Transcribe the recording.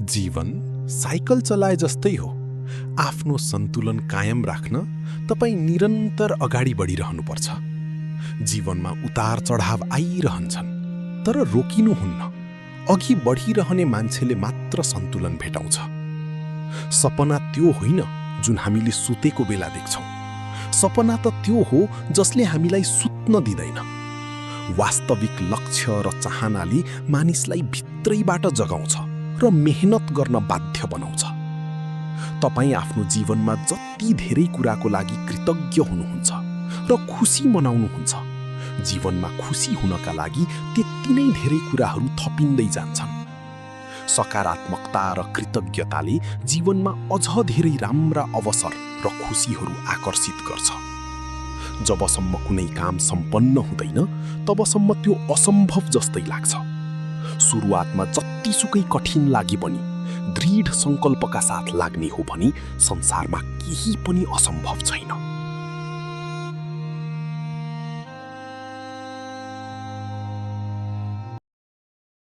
जीवन साइकल चलाए जस्तै हो। आफ्नो सन्तुलन कायम राख्न तपाईँ निरन्तर अगाडि बढिरहनुपर्छ। जीवनमा उतार चढाव आइरहन्छन्, तर रोकिनुहुन्न। अघि बढिरहने मान्छेले मात्र सन्तुलन भेटाउँछ। सपना त्यो होइन जुन हामीले सुतेको बेला देख्छौँ। सपना त त्यो हो जसले हामीलाई सुत्न दिँदैन। वास्तविक लक्ष्य र चाहनाले मानिसलाई भित्रैबाट जगाउँछ र मेहनत गर्न बाध्य बनाउँछ। तपाईँ आफ्नो जीवनमा जति धेरै कुराको लागि कृतज्ञ हुनुहुन्छ र खुसी मनाउनुहुन्छ, जीवनमा खुसी हुनका लागि त्यति नै धेरै कुराहरू थपिँदै जान्छन्। सकारात्मकता र कृतज्ञताले जीवनमा अझ धेरै राम्रा अवसर र खुसीहरू आकर्षित गर्छ। जबसम्म कुनै काम सम्पन्न हुँदैन तबसम्म त्यो असम्भव जस्तै लाग्छ। सुरुवातमा जतिसुकै कठिन लागि पनि दृढ सङ्कल्पका साथ लाग्ने हो भने संसारमा केही पनि असम्भव छैन।